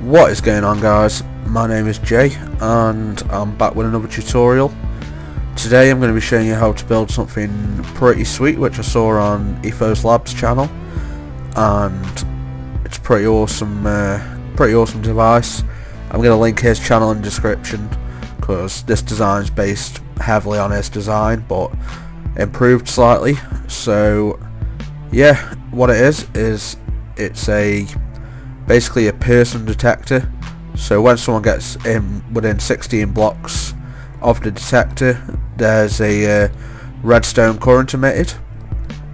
What is going on, guys? My name is Jay and I'm back with another tutorial. Today I'm going to be showing you how to build something pretty sweet which I saw on Ethos Labs channel, and it's pretty awesome device. I'm going to link his channel in the description because this design is based heavily on his design but improved slightly. So yeah, what it is it's basically a person detector. So when someone gets in within 16 blocks of the detector, there's a redstone current emitted,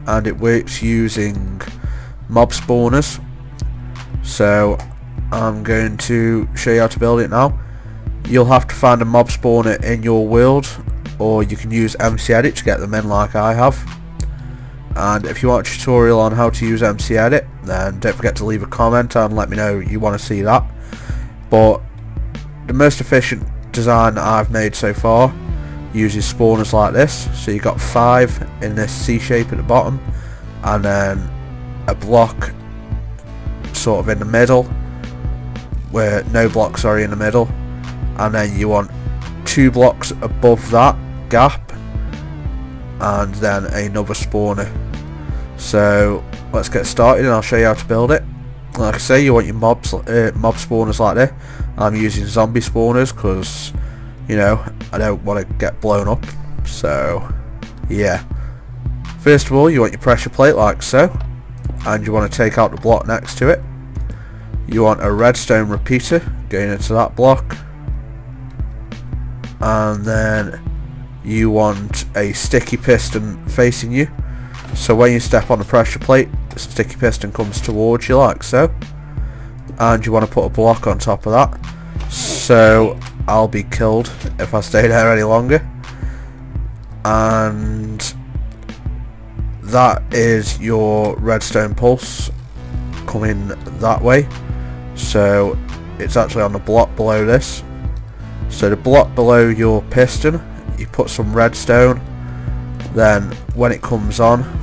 and it works using mob spawners. So I'm going to show you how to build it now. You'll have to find a mob spawner in your world, or you can use MC Edit to get them in like I have. And if you want a tutorial on how to use MC Edit, then don't forget to leave a comment and let me know you want to see that. But the most efficient design that I've made so far uses spawners like this. So you've got 5 in this C shape at the bottom, and then a block sort of in the middle, where no blocks are in the middle, and then you want 2 blocks above that gap, and then another spawner. So let's get started and I'll show you how to build it. Like I say, you want your mob spawners like this. I'm using zombie spawners because, you know, I don't want to get blown up. So yeah, first of all you want your pressure plate like so, and you want to take out the block next to it. You want a redstone repeater going into that block, and then you want a sticky piston facing you, so when you step on the pressure plate the sticky piston comes towards you like so, and you want to put a block on top of that, so I'll be killed if I stay there any longer. And that is your redstone pulse coming that way, so it's actually on the block below this. So the block below your piston, you put some redstone, then when it comes on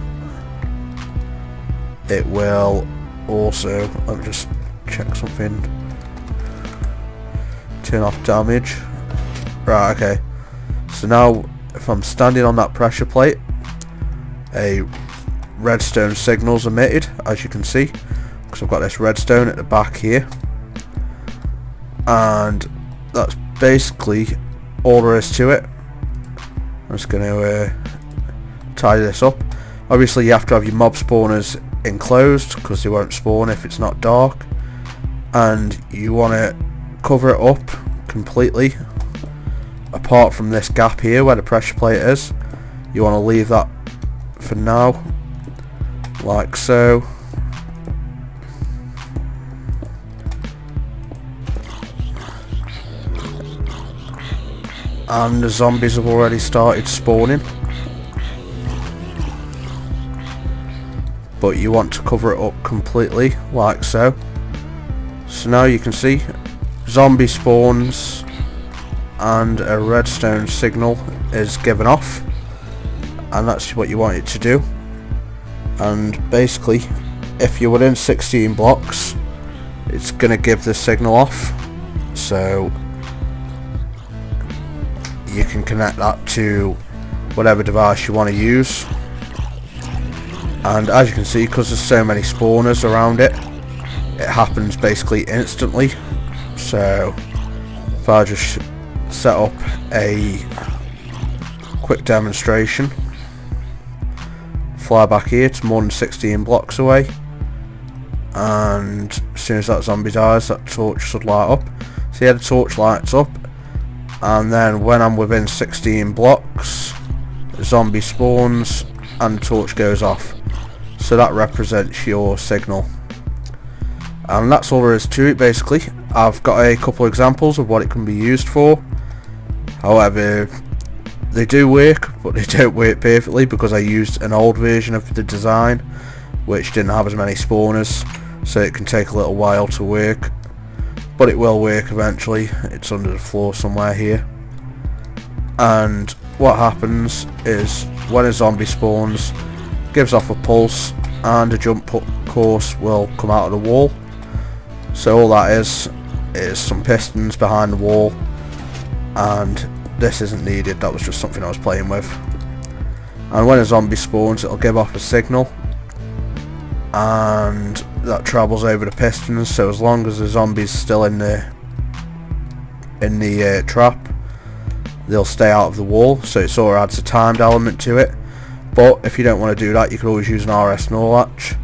it will also, let me just check something, turn off damage. Right, okay, so now if I'm standing on that pressure plate, a redstone signal's emitted, as you can see, because I've got this redstone at the back here, and that's basically all there is to it. I'm just going to tidy this up. Obviously you have to have your mob spawners enclosed because they won't spawn if it's not dark, and you want to cover it up completely apart from this gap here where the pressure plate is. You want to leave that for now like so. And the zombies have already started spawning, but you want to cover it up completely like so. So now you can see zombie spawns and a redstone signal is given off, and that's what you want it to do. And basically if you're within 16 blocks it's gonna give the signal off, so you can connect that to whatever device you want to use. And as you can see, because there's so many spawners around it, it happens basically instantly. So if I just set up a quick demonstration, fly back here to more than 16 blocks away, and as soon as that zombie dies that torch should light up. So yeah, the torch lights up, and then when I'm within 16 blocks the zombie spawns and the torch goes off. So that represents your signal, and that's all there is to it basically. I've got a couple of examples of what it can be used for. However, they do work, but they don't work perfectly because I used an old version of the design which didn't have as many spawners, so it can take a little while to work, but it will work eventually. It's under the floor somewhere here. And what happens is when a zombie spawns, gives off a pulse, and a jump course will come out of the wall. So all that is is some pistons behind the wall, and this isn't needed, that was just something I was playing with. And when a zombie spawns, it'll give off a signal, and that travels over the pistons, so as long as the zombie's still in the trap, they'll stay out of the wall, so it sort of adds a timed element to it. But if you don't want to do that, you could always use an RS latch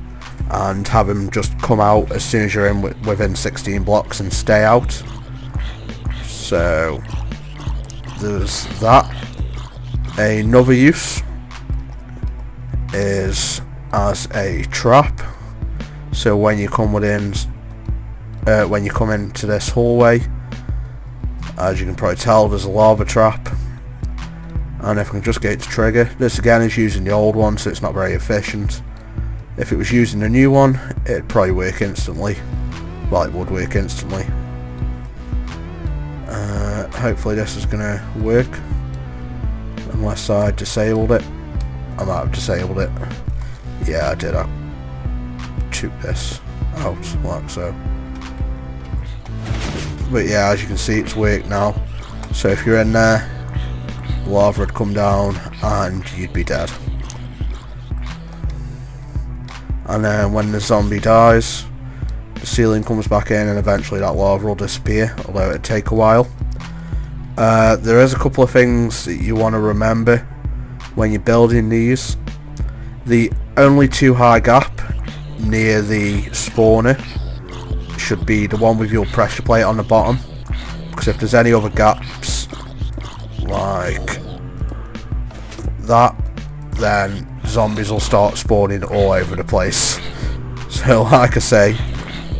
and have him just come out as soon as you're in within 16 blocks and stay out. So there's that. Another use is as a trap. So when you come into this hallway, as you can probably tell, there's a lava trap, and if I can just get it to trigger, this again is using the old one, so it's not very efficient. If it was using the new one, it'd probably work instantly. Well, it would work instantly. Hopefully this is gonna work, unless I disabled it. I might have disabled it. Yeah, I did. I took this out like so. But yeah, as you can see, it's worked now. So if you're in there, lava would come down and you'd be dead. And then when the zombie dies, the ceiling comes back in and eventually that lava will disappear, although it'd take a while. There is a couple of things that you want to remember when you're building these. The only too high gap near the spawner should be the one with your pressure plate on the bottom, because if there's any other gaps like that, then zombies will start spawning all over the place. So like I say,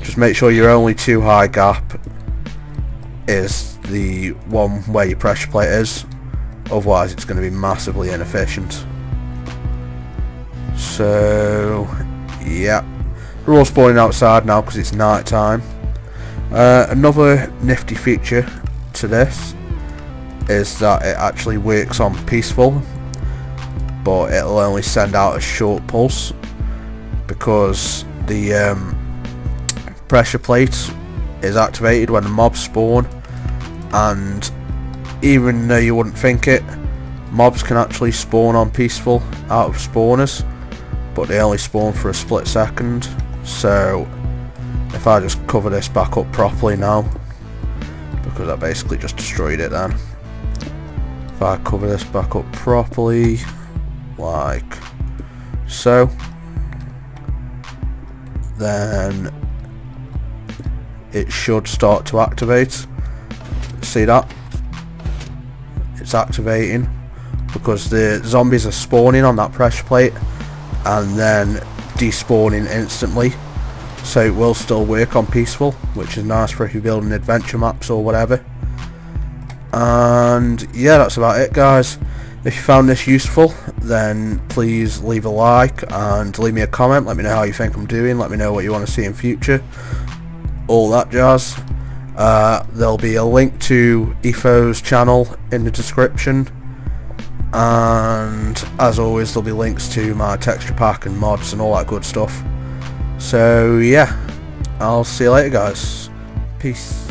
just make sure your only too high gap is the one where your pressure plate is, otherwise it's going to be massively inefficient. So yeah, we're all spawning outside now because it's night time. Another nifty feature to this is that it actually works on peaceful, but it'll only send out a short pulse, because the pressure plate is activated when the mobs spawn, and even though you wouldn't think it, mobs can actually spawn on peaceful out of spawners, but they only spawn for a split second. So if I just cover this back up properly now, because I basically just destroyed it then, if I cover this back up properly like so, then it should start to activate. See that? It's activating because the zombies are spawning on that pressure plate and then despawning instantly, so it will still work on peaceful, which is nice for if you're building adventure maps or whatever. And yeah, that's about it, guys. If you found this useful, then please leave a like and leave me a comment. Let me know how you think I'm doing, let me know what you want to see in future, all that jazz. There'll be a link to Etho's channel in the description, and as always there'll be links to my texture pack and mods and all that good stuff. So yeah, I'll see you later, guys. Peace.